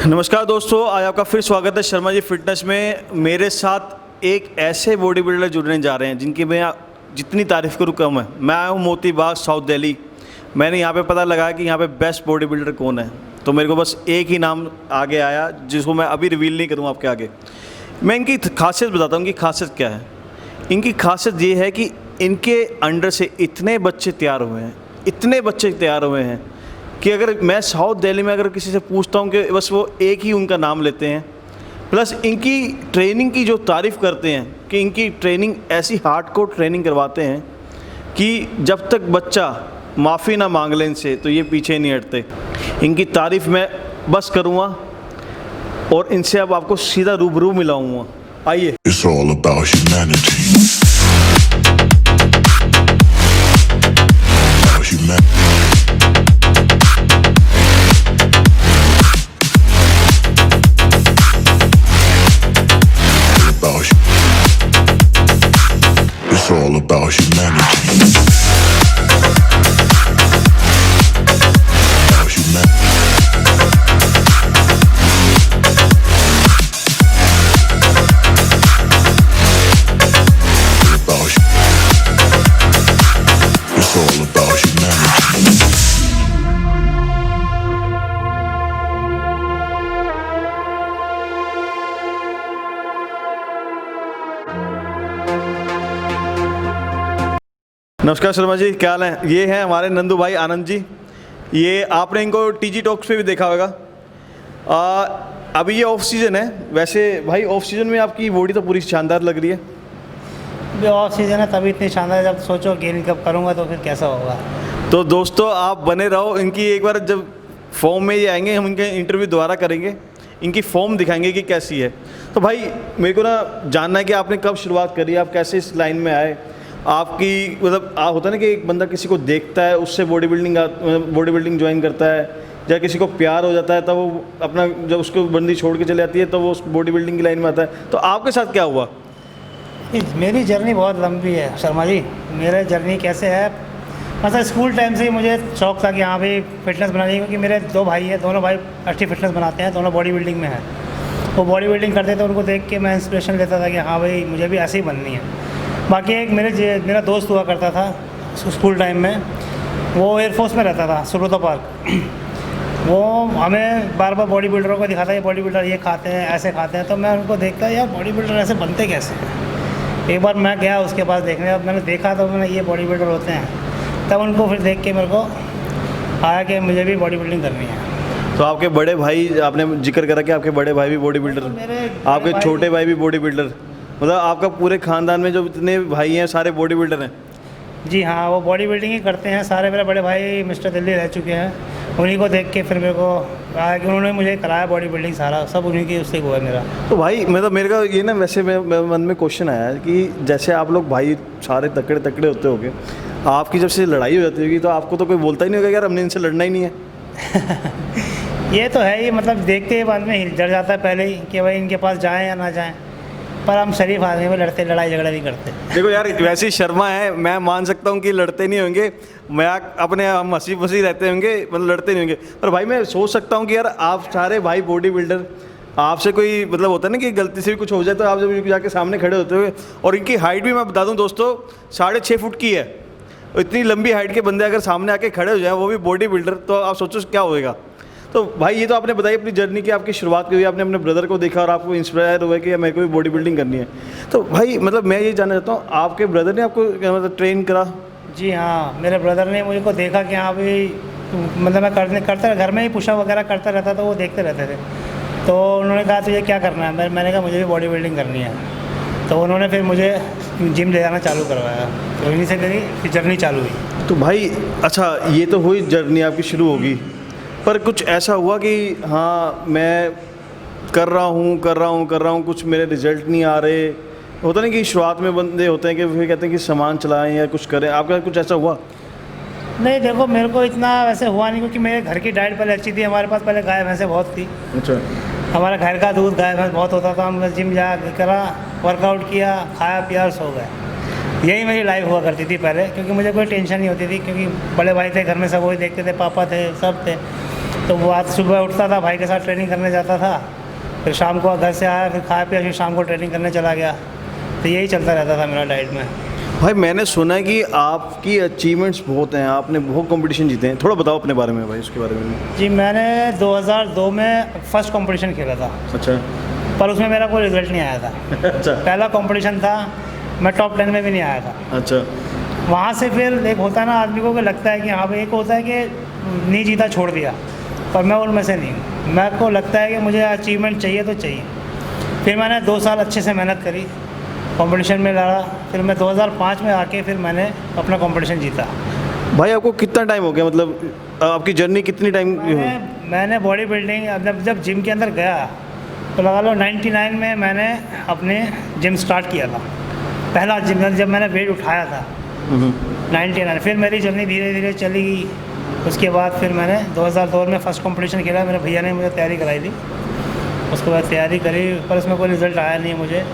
नमस्कार दोस्तों, आज आपका फिर स्वागत है शर्मा जी फिटनेस में। मेरे साथ एक ऐसे बॉडी बिल्डर जुड़ने जा रहे हैं जिनकी मैं जितनी तारीफ़ करूँ कम है। मैं आया हूँ मोती बाग साउथ दिल्ली। मैंने यहाँ पे पता लगाया कि यहाँ पे बेस्ट बॉडी बिल्डर कौन है, तो मेरे को बस एक ही नाम आगे आया जिसको मैं अभी रिवील नहीं करूँ आपके आगे। मैं इनकी खासियत बताता हूँ कि खासियत क्या है। इनकी खासियत ये है कि इनके अंडर से इतने बच्चे तैयार हुए हैं, इतने बच्चे तैयार हुए हैं कि अगर मैं साउथ दिल्ली में अगर किसी से पूछता हूँ कि बस वो एक ही उनका नाम लेते हैं। प्लस इनकी ट्रेनिंग की जो तारीफ़ करते हैं कि इनकी ट्रेनिंग ऐसी हार्डकोर ट्रेनिंग करवाते हैं कि जब तक बच्चा माफ़ी ना मांग ले इनसे तो ये पीछे नहीं हटते। इनकी तारीफ़ मैं बस करूँगा और इनसे अब आपको सीधा रूबरू मिलाऊँगा। आइए। It's all about humanity. About humanity. It's all about humanity. About humanity. It's all about humanity. नमस्कार शर्मा जी, क्या हाल है। ये हैं हमारे नंदू भाई आनंद जी। ये आपने इनको टीजी टॉक्स पे भी देखा होगा। अभी ये ऑफ सीज़न है। वैसे भाई ऑफ सीज़न में आपकी बॉडी तो पूरी शानदार लग रही है। अभी ऑफ सीज़न है तभी इतनी शानदार, जब सोचो गेन कब करूँगा तो फिर कैसा होगा। तो दोस्तों आप बने रहो। इनकी एक बार जब फॉर्म में ये आएंगे हम इनके इंटरव्यू दोबारा करेंगे, इनकी फॉर्म दिखाएंगे कि कैसी है। तो भाई मेरे को ना जानना है कि आपने कब शुरुआत करी, आप कैसे इस लाइन में आए। आपकी मतलब होता है ना कि एक बंदा किसी को देखता है उससे बॉडी बिल्डिंग ज्वाइन करता है, या किसी को प्यार हो जाता है तब वो अपना जब उसको बंदी छोड़ के चले जाती है तो वो उस बॉडी बिल्डिंग की लाइन में आता है। तो आपके साथ क्या हुआ? मेरी जर्नी बहुत लंबी है शर्मा जी। मेरा जर्नी कैसे है, मतलब स्कूल टाइम से ही मुझे शौक़ था कि हाँ भाई फिटनेस बनानी है, क्योंकि मेरे दो भाई हैं, दोनों भाई अच्छी फिटनेस बनाते हैं, दोनों बॉडी बिल्डिंग में हैं। वो बॉडी बिल्डिंग करते थे, उनको देख के मैं इंस्पिरेशन लेता था कि हाँ भाई मुझे भी ऐसे ही बननी है। बाकी एक मेरा दोस्त हुआ करता था स्कूल टाइम में, वो एयरफोर्स में रहता था सुब्रतो पार्क। वो हमें बार बार बॉडी बिल्डरों को दिखाता है, बॉडी बिल्डर ये खाते हैं ऐसे खाते हैं। तो मैं उनको देखता यार बॉडी बिल्डर ऐसे बनते कैसे हैं। एक बार मैं गया उसके पास देखने, अब मैंने देखा तो मैंने ये बॉडी बिल्डर होते हैं। तब उनको फिर देख के मेरे को आया कि मुझे भी बॉडी बिल्डिंग करनी है। तो आपके बड़े भाई, आपने जिक्र करा कि आपके बड़े भाई भी बॉडी बिल्डर, आपके छोटे भाई भी बॉडी बिल्डर, मतलब आपका पूरे ख़ानदान में जो इतने भाई हैं सारे बॉडी बिल्डर हैं? जी हाँ, वो बॉडी बिल्डिंग ही करते हैं सारे। मेरे बड़े भाई मिस्टर दिल्ली रह चुके हैं, उन्हीं को देख के फिर मेरे को आया कि उन्होंने मुझे कराया बॉडी बिल्डिंग, सारा सब उन्हीं की उससे हुआ है मेरा। तो भाई मतलब मेरे का ये ना वैसे मेरे मन में क्वेश्चन आया है कि जैसे आप लोग भाई सारे तकड़े तकड़े होते होगे, आपकी जब से लड़ाई हो जाती होगी तो आपको तो कोई बोलता ही नहीं होगा यार हमने इनसे लड़ना ही नहीं है। ये तो है ही, मतलब देखते ही बाद में डर जाता है पहले ही कि भाई इनके पास जाएँ या ना जाएँ। पर हम शरीफ आदमी में लड़ते, लड़ाई झगड़ा नहीं करते। देखो यार वैसे ही शर्मा है, मैं मान सकता हूँ कि लड़ते नहीं होंगे, मैं अपने हम हंसी फंसी रहते होंगे, मतलब लड़ते नहीं होंगे। पर भाई मैं सोच सकता हूँ कि यार आप सारे भाई बॉडी बिल्डर, आपसे कोई मतलब होता है ना कि गलती से भी कुछ हो जाए तो आप जब जाके सामने खड़े होते हुए, और इनकी हाइट भी मैं बता दूँ दोस्तों 6.5 फुट की है। इतनी लंबी हाइट के बंदे अगर सामने आके खड़े हो जाए, वो भी बॉडी बिल्डर, तो आप सोचो क्या होएगा। तो भाई ये तो आपने बताई अपनी जर्नी की, आपकी शुरुआत की हुई, आपने अपने ब्रदर को देखा और आपको इंस्पायर हुआ कि मेरे को भी बॉडी बिल्डिंग करनी है। तो भाई मतलब मैं ये जानना चाहता हूँ, आपके ब्रदर ने आपको मतलब ट्रेन करा? जी हाँ, मेरे ब्रदर ने मुझे को देखा कि हाँ भाई मतलब मैं करता घर में ही पुशअप वगैरह करता रहता, तो वो देखते रहते थे। तो उन्होंने कहा तुझे क्या करना है, मैंने कहा मुझे भी बॉडी बिल्डिंग करनी है। तो उन्होंने फिर मुझे जिम ले जाना चालू करवाया, तो इन्हीं से मेरी जर्नी चालू हुई। तो भाई अच्छा ये तो हुई जर्नी आपकी शुरू होगी, पर कुछ ऐसा हुआ कि हाँ मैं कर रहा हूँ कुछ मेरे रिजल्ट नहीं आ रहे, होता नहीं कि शुरुआत में बंदे होते हैं कि फिर कहते हैं कि सामान चलाएं या कुछ करें, आपका कुछ ऐसा हुआ? नहीं देखो, मेरे को इतना वैसे हुआ नहीं, क्योंकि मेरे घर की डाइट पहले अच्छी थी। हमारे पास पहले गाय भैंसें बहुत थी। अच्छा। हमारा घर का दूध गाय भैंस बहुत होता था। हम जिम जा करा, वर्कआउट किया, खाया पिया और सो गए। यही मेरी लाइफ हुआ करती थी पहले, क्योंकि मुझे कोई टेंशन नहीं होती थी, क्योंकि बड़े भाई थे घर में, सब वही देखते थे, पापा थे, सब थे। तो वो आज सुबह उठता था, भाई के साथ ट्रेनिंग करने जाता था, फिर शाम को घर से आया, फिर खाया पिया, फिर शाम को ट्रेनिंग करने चला गया। तो यही चलता रहता था मेरा डाइट में। भाई मैंने सुना है कि आपकी अचीवमेंट्स बहुत हैं, आपने बहुत कंपटीशन जीते हैं, थोड़ा बताओ अपने बारे में भाई, उसके बारे में। जी, मैंने 2002 में फर्स्ट कंपटीशन खेला था, अच्छा। पर उसमें मेरा कोई रिजल्ट नहीं आया था। अच्छा। पहला कंपटीशन था, मैं टॉप 10 में भी नहीं आया था। अच्छा। वहाँ से फिर एक होता है ना आदमी को कि लगता है कि हाँ भाई, एक होता है कि नहीं जीता छोड़ दिया, पर मैं उनमें से नहीं हूँ। मेरे को लगता है कि मुझे अचीवमेंट चाहिए तो चाहिए। फिर मैंने 2 साल अच्छे से मेहनत करी, कंपटीशन में लड़ा, फिर मैं 2005 में आके फिर मैंने अपना कंपटीशन जीता। भाई आपको कितना टाइम हो गया, मतलब आपकी जर्नी कितनी टाइम की हो? मैंने बॉडी बिल्डिंग जब जिम के अंदर गया तो लगा लो 99 में मैंने अपने जिम स्टार्ट किया था, पहला जिम जब मैंने वेट उठाया था 99। फिर मेरी जर्नी धीरे धीरे चली गई। उसके बाद फिर मैंने 2002 में फर्स्ट कंपटीशन खेला, मेरे भैया ने मुझे तैयारी कराई थी। उसके बाद तैयारी करी, पर उसमें कोई रिज़ल्ट आया नहीं मुझे,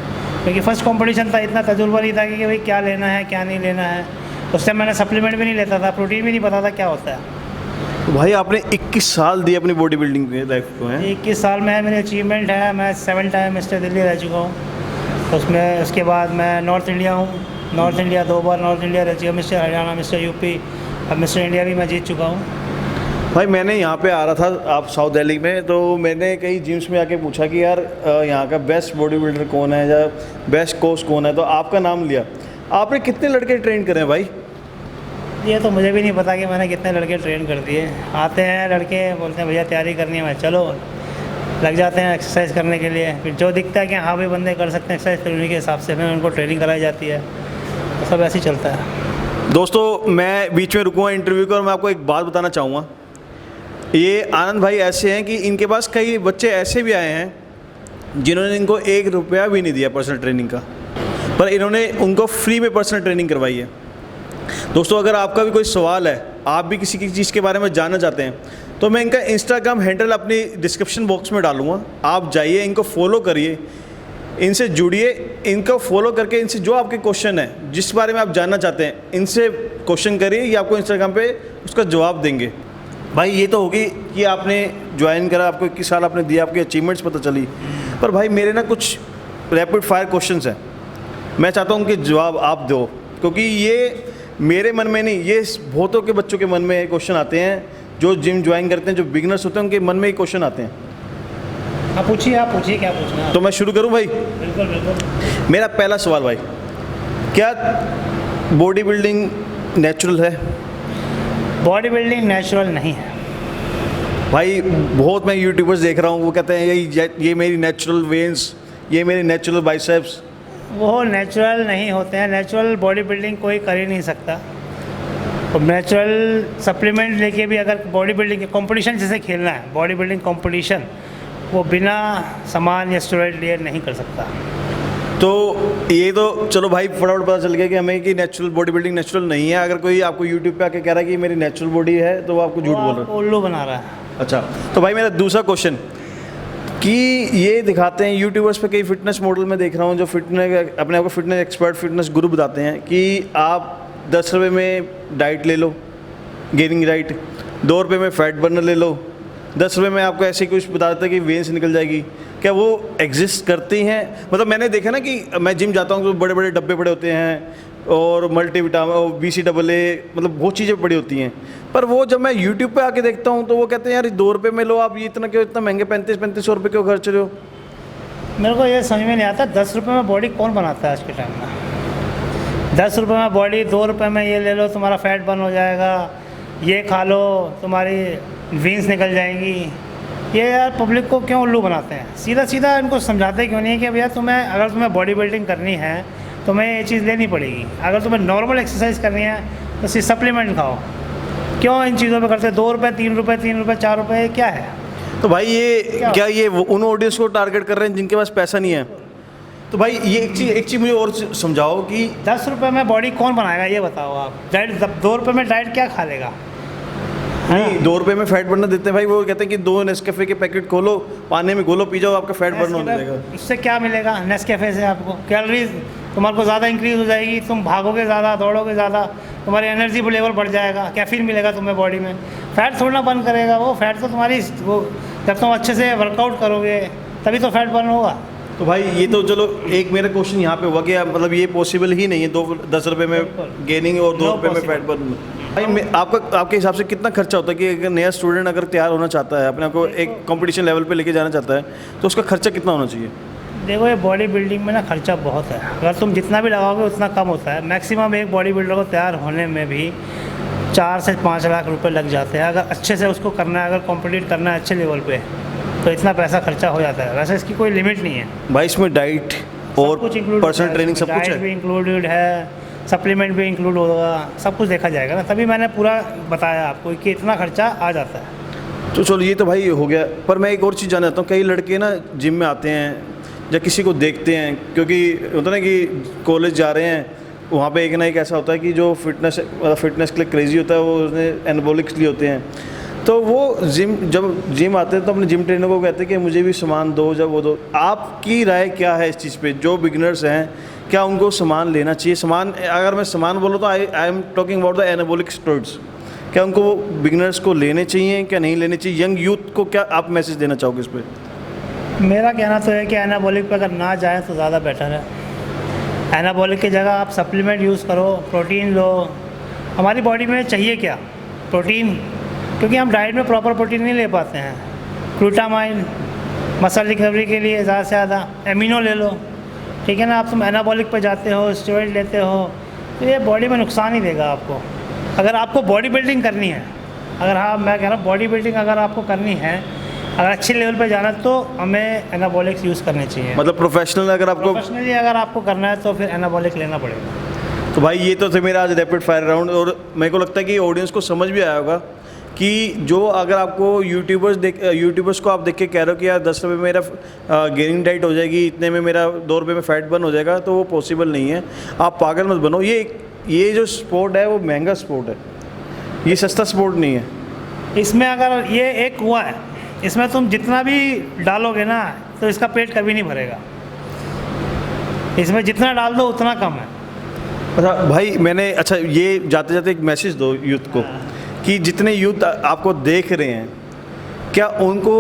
क्योंकि फ़र्स्ट कंपटीशन था, इतना तजुर्बा नहीं था कि भाई क्या लेना है क्या नहीं लेना है। उस टाइम मैंने सप्लीमेंट भी नहीं लेता था, प्रोटीन भी नहीं पता था क्या होता है। तो भाई आपने 21 साल दिए अपनी बॉडी बिल्डिंग के लाइफ को हैं? 21 साल में मेरी अचीवमेंट है, मैं 7 टाइम मिस्टर दिल्ली रह चुका हूँ। उसमें उसके बाद मैं नॉर्थ इंडिया हूँ, नॉर्थ इंडिया 2 बार नॉर्थ इंडिया रह चुका, मिस्टर हरियाणा, मिस्टर यूपी, अब मिस्टर इंडिया भी मैं जीत चुका हूँ। भाई मैंने यहाँ पे आ रहा था आप साउथ दिल्ली में, तो मैंने कई जिम्स में आके पूछा कि यार यहाँ का बेस्ट बॉडी बिल्डर कौन है या बेस्ट कोच कौन है, तो आपका नाम लिया। आपने कितने लड़के ट्रेन करे हैं भाई? ये तो मुझे भी नहीं पता कि मैंने कितने लड़के ट्रेन कर दिए। आते हैं लड़के, बोलते हैं भैया तैयारी करनी है, मैं चलो लग जाते हैं एक्सरसाइज करने के लिए। फिर जो दिखता है कि हाँ भाई बंदे कर सकते हैं एक्सरसाइज, फिर उन्हीं के हिसाब से फिर उनको ट्रेनिंग कराई जाती है। तो सब ऐसे ही चलता है। दोस्तों मैं बीच में रुकूँगा इंटरव्यू को, और मैं आपको एक बात बताना चाहूँगा। ये आनंद भाई ऐसे हैं कि इनके पास कई बच्चे ऐसे भी आए हैं जिन्होंने इनको 1 रुपया भी नहीं दिया पर्सनल ट्रेनिंग का, पर इन्होंने उनको फ्री में पर्सनल ट्रेनिंग करवाई है। दोस्तों अगर आपका भी कोई सवाल है, आप भी किसी की चीज़ के बारे में जानना चाहते हैं, तो मैं इनका इंस्टाग्राम हैंडल अपनी डिस्क्रिप्शन बॉक्स में डालूँगा। आप जाइए, इनको फॉलो करिए, इनसे जुड़िए, इनको फॉलो करके इनसे जो आपके क्वेश्चन है, जिस बारे में आप जानना चाहते हैं, इनसे क्वेश्चन करिए, ये आपको इंस्टाग्राम पे उसका जवाब देंगे। भाई ये तो होगी कि आपने ज्वाइन करा, आपको 21 साल आपने दिया, आपकी अचीवमेंट्स पता चली, पर भाई मेरे ना कुछ रैपिड फायर क्वेश्चंस हैं, मैं चाहता हूँ कि जवाब आप दो, क्योंकि ये मेरे मन में नहीं, ये बहुतों के बच्चों के मन में क्वेश्चन आते हैं, जो जिम ज्वाइन करते हैं, जो बिगनर्स होते हैं, उनके मन में ये क्वेश्चन आते हैं। आप पूछिए क्या पूछना है। तो मैं शुरू करूँ भाई? बिल्कुल बिल्कुल। मेरा पहला सवाल भाई, क्या बॉडी बिल्डिंग नेचुरल है? बॉडी बिल्डिंग नेचुरल नहीं है भाई। बहुत मैं यूट्यूबर्स देख रहा हूँ, वो कहते हैं ये मेरी नेचुरल वेन्स, ये मेरी नेचुरल बाइसेप्स। वो नेचुरल नहीं होते हैं। नेचुरल बॉडी बिल्डिंग कोई कर ही नहीं सकता। और नेचुरल सप्लीमेंट लेके भी अगर बॉडी बिल्डिंग कंपटीशन जैसे खेलना है, बॉडी बिल्डिंग कंपटीशन, वो बिना सामान या स्टेरॉइड लिए नहीं कर सकता। तो ये तो चलो भाई फटाफट पता चल गया कि हमें कि नेचुरल बॉडी बिल्डिंग नेचुरल नहीं है। अगर कोई आपको यूट्यूब पे आके कह रहा है कि मेरी नेचुरल बॉडी है, तो वो आपको झूठ बोल रहा है, उल्लू बना रहा है। अच्छा, तो भाई मेरा दूसरा क्वेश्चन कि ये दिखाते हैं यूट्यूबर्स पे, कई फिटनेस मॉडल में देख रहा हूँ जो फिटनेस अपने आप को फिटनेस एक्सपर्ट, फिटनेस गुरु बताते हैं कि आप 10 रुपये में डाइट ले लो, गेनिंग डाइट, 2 रुपये में फैट बर्नर ले लो, 10 रुपये में आपको ऐसे कुछ बता देता है कि वेन्स निकल जाएगी। क्या वो एग्जिस्ट करती हैं? मतलब मैंने देखा ना कि मैं जिम जाता हूँ तो बड़े बड़े डब्बे पड़े होते हैं, और मल्टीविटामिन और BCAA, मतलब बहुत चीज़ें पड़ी होती हैं, पर वो जब मैं यूट्यूब पे आके देखता हूँ तो वो कहते हैं यार 2 रुपये में लो आप, ये इतना क्यों, इतना महंगे 3500 रुपये क्यों खर्च रहे हो? मेरे को ये समझ में नहीं आता 10 रुपये में बॉडी कौन बनाता है आज के टाइम में। 10 रुपये में बॉडी, 2 रुपये में ये ले लो तुम्हारा फैट बर्न हो जाएगा, ये खा लो तुम्हारी वेन्स निकल जाएंगी। ये यार पब्लिक को क्यों उल्लू बनाते हैं? सीधा सीधा इनको समझाते क्यों नहीं है कि भैया अगर तुम्हें बॉडी बिल्डिंग करनी है तुम्हें ये चीज़ लेनी पड़ेगी। अगर तुम्हें नॉर्मल एक्सरसाइज करनी है तो सिर्फ सप्लीमेंट खाओ। क्यों इन चीज़ों पे करते? 2 रुपये 3 रुपये 3 रुपये 4 रुपये क्या है? तो भाई ये क्या ये उन ऑडियंस को टारगेट कर रहे हैं जिनके पास पैसा नहीं है? तो भाई ये एक चीज़ मुझे और समझाओ कि 10 रुपये में बॉडी कौन बनाएगा ये बताओ आप। डाइट 2 रुपये में डाइट क्या खा लेगा? नहीं, 2 रुपये में फैट बर्नर देते हैं भाई, वो कहते हैं कि 2 नेस्कैफे के पैकेट खोलो, पानी में घोलो, पी जाओ, आपका फैट बर्न होने लगेगा। इससे क्या मिलेगा? नेस्कैफे से आपको कैलोरीज तुम्हारे को ज़्यादा इंक्रीज हो जाएगी, तुम भागोगे ज़्यादा, दौड़ोगे ज़्यादा, तुम्हारी एनर्जी लेवल बढ़ जाएगा, कैफीन मिलेगा तुम्हें बॉडी में। फैट थोड़ा बर्न करेगा वो, फैट तो तुम्हारी वो जब तुम अच्छे से वर्कआउट करोगे तभी तो फैट बर्न होगा। तो भाई ये तो चलो एक मेरा क्वेश्चन यहाँ पे हुआ कि मतलब ये पॉसिबल ही नहीं है 10 रुपये में बिल्कुल। गेनिंग और 2 No रुपये में possible। Fat burn. भाई आपके हिसाब से कितना खर्चा होता है कि अगर नया स्टूडेंट अगर तैयार होना चाहता है, अपने आप को एक कंपटीशन लेवल पे लेके जाना चाहता है, तो उसका खर्चा कितना होना चाहिए? देखो ये बॉडी बिल्डिंग में ना खर्चा बहुत है, अगर तुम जितना भी लगाओगे उतना कम होता है। मैक्सिमम एक बॉडी बिल्डर को तैयार होने में भी 4 से 5 लाख रुपए लग जाते हैं। अगर अच्छे से उसको करना है, अगर कॉम्पिटिट करना है अच्छे लेवल पे, तो इतना पैसा खर्चा हो जाता है। वैसे इसकी कोई लिमिट नहीं है। भाई इसमें डाइट और पर्सनल ट्रेनिंग सब कुछ डाइट भी है? इंक्लूडेड है, सप्लीमेंट भी इंक्लूड होगा, सब कुछ देखा जाएगा ना, तभी मैंने पूरा बताया आपको कि इतना खर्चा आ जाता है। तो चलो ये तो भाई हो गया, पर मैं एक और चीज़ जानना चाहता हूँ। कई लड़के ना जिम में आते हैं या किसी को देखते हैं, क्योंकि होता ना कि कॉलेज जा रहे हैं, वहाँ पे एक ना एक ऐसा होता है कि जो फिटनेस के लिए क्रेजी होता है, वो उसने एनाबॉलिक्स लिए होते हैं। तो वो जब जिम आते हैं तो अपने जिम ट्रेनर को कहते हैं कि मुझे भी सामान दो, जब वो दो। आपकी राय क्या है इस चीज़ पे? जो बिगिनर्स हैं, क्या उनको सामान लेना चाहिए? सामान, अगर मैं सामान बोलूँ तो I am talking about the anabolic steroids. क्या उनको बिगिनर्स को लेने चाहिए, क्या नहीं लेने चाहिए? यंग यूथ को क्या आप मैसेज देना चाहोगे इस पर? मेरा कहना तो है कि एनाबॉलिक पे अगर ना जाए तो ज़्यादा बेटर है। एनाबॉलिक की जगह आप सप्लीमेंट यूज़ करो, प्रोटीन लो। हमारी बॉडी में चाहिए क्या? प्रोटीन, क्योंकि हम डाइट में प्रॉपर प्रोटीन नहीं ले पाते हैं। ग्लूटामाइन मसल रिकवरी के लिए ज़्यादा से ज़्यादा एमिनो ले लो, ठीक है ना। आप तुम एनाबॉलिक पे जाते हो, स्टेरॉइड लेते हो, तो ये बॉडी में नुकसान ही देगा आपको। अगर आपको बॉडी बिल्डिंग करनी है, अगर हाँ मैं कह रहा हूँ बॉडी बिल्डिंग अगर आपको करनी है, अगर अच्छे लेवल पे जाना है, तो हमें एनाबॉलिक्स यूज़ करने चाहिए। मतलब प्रोफेशनल अगर आपको प्रोफेशनली अगर आपको करना है तो फिर एनाबॉलिक लेना पड़ेगा। तो भाई ये तो थे मेरा आज रैपिड फायर राउंड, और मेरे को लगता है कि ऑडियंस को समझ भी आया होगा कि जो अगर आपको यूट्यूबर्स को आप देख के कह रहे हो कि यार 10 रुपये में मेरा गेनिंग डाइट हो जाएगी, इतने में मेरा 2 रुपये में फैट बर्न हो जाएगा, तो वो पॉसिबल नहीं है। आप पागल मत बनो। ये जो स्पोर्ट है वो महंगा स्पोर्ट है, ये सस्ता स्पोर्ट नहीं है। इसमें अगर ये एक कुआं है, इसमें तुम जितना भी डालोगे ना तो इसका पेट कभी नहीं भरेगा। इसमें जितना डाल दो उतना कम है। अच्छा भाई अच्छा ये जाते जाते एक मैसेज दो यूथ को कि जितने यूथ आपको देख रहे हैं, क्या उनको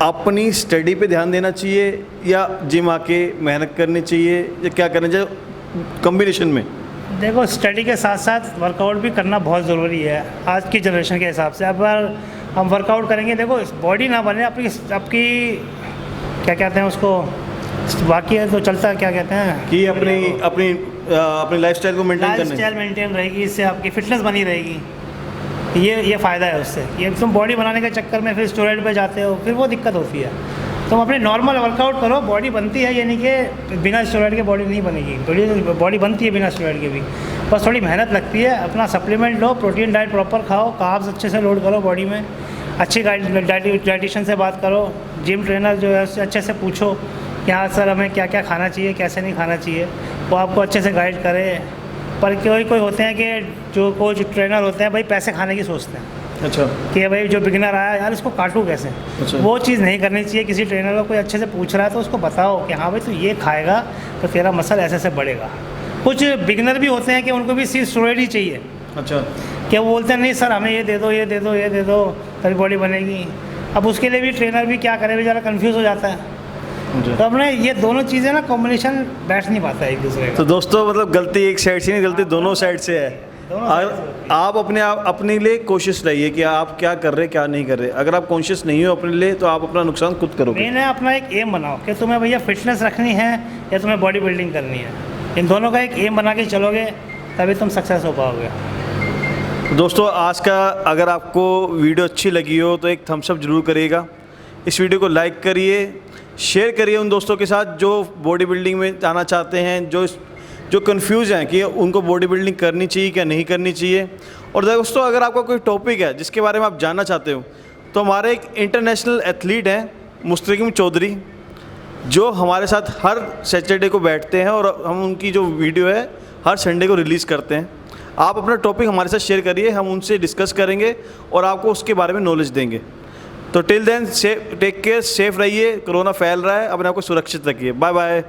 अपनी स्टडी पे ध्यान देना चाहिए या जिम आके मेहनत करनी चाहिए, या क्या करना चाहिए कॉम्बिनेशन में? देखो स्टडी के साथ साथ वर्कआउट भी करना बहुत ज़रूरी है आज की जनरेशन के हिसाब से। अगर हम वर्कआउट करेंगे, देखो बॉडी ना बने, आपकी क्या कहते हैं उसको, बाकी है तो चलता क्या कहते हैं कि अपनी लाइफस्टाइल को मेंटेन करने। लाइफस्टाइल मेंटेन रहेगी, इससे आपकी फिटनेस बनी रहेगी। ये फ़ायदा है उससे। ये तुम बॉडी बनाने के चक्कर में फिर स्टेरॉइड पे जाते हो, फिर वो दिक्कत होती है। तुम अपने नॉर्मल वर्कआउट करो, बॉडी बनती है, ये नहीं कि बिना स्टेरॉइड के बॉडी नहीं बनेगी। बॉडी बनती है बिना स्टेरॉइड के भी, बस थोड़ी मेहनत लगती है। अपना सप्लीमेंट लो, प्रोटीन डाइट प्रॉपर खाओ, कार्ब्स अच्छे से लोड करो बॉडी में, अच्छी डाइटिशियन से बात करो, जिम ट्रेनर जो है उससे अच्छे से पूछो कि हाँ सर हमें क्या क्या खाना चाहिए, कैसे नहीं खाना चाहिए, वो आपको अच्छे से गाइड करे। पर कोई होते हैं कि जो कोच ट्रेनर होते हैं भाई पैसे खाने की सोचते हैं। अच्छा, कि भाई जो बिगिनर आया यार इसको काटूँ कैसे। अच्छा। वो चीज़ नहीं करनी चाहिए। किसी ट्रेनर को कोई अच्छे से पूछ रहा है तो उसको बताओ कि हाँ भाई तू ये खाएगा तो तेरा मसल ऐसे ऐसे बढ़ेगा। कुछ बिगिनर भी होते हैं कि उनको भी सिर्फ स्टेरॉइड ही चाहिए, अच्छा, क्या वो बोलते हैं नहीं सर हमें ये दे दो, ये दे दो, ये दे दो, तभी बॉडी बनेगी। अब उसके लिए भी ट्रेनर भी क्या करे, बेचारा कन्फ्यूज़ हो जाता है। तो अपने ये दोनों चीज़ें ना कॉम्बिनेशन बैठ नहीं पाता है एक दूसरे का। तो दोस्तों मतलब गलती एक साइड से नहीं, गलती दोनों साइड से है। अगर आप अपने लिए कोशिश रहिए कि आप क्या कर रहे क्या नहीं कर रहे। अगर आप कॉन्शियस नहीं हो अपने लिए तो आप अपना नुकसान खुद करोगे। मेन है अपना एक एम बनाओ कि तुम्हें भैया फिटनेस रखनी है या तुम्हें बॉडी बिल्डिंग करनी है। इन दोनों का एक एम बना के चलोगे तभी तुम सक्सेस हो पाओगे। दोस्तों आज का अगर आपको वीडियो अच्छी लगी हो तो एक थम्स अप जरूर करिएगा। इस वीडियो को लाइक करिए, शेयर करिए उन दोस्तों के साथ जो बॉडी बिल्डिंग में जाना चाहते हैं, जो कंफ्यूज हैं कि उनको बॉडी बिल्डिंग करनी चाहिए क्या नहीं करनी चाहिए। और दोस्तों अगर आपका कोई टॉपिक है जिसके बारे में आप जानना चाहते हो तो हमारे एक इंटरनेशनल एथलीट हैं मुस्तकीम चौधरी, जो हमारे साथ हर सैटरडे को बैठते हैं और हम उनकी जो वीडियो है हर संडे को रिलीज़ करते हैं। आप अपना टॉपिक हमारे साथ शेयर करिए, हम उनसे डिस्कस करेंगे और आपको उसके बारे में नॉलेज देंगे। तो till then take care, safe रहिए, कोरोना फैल रहा है, अपने आप को सुरक्षित रखिए। Bye bye.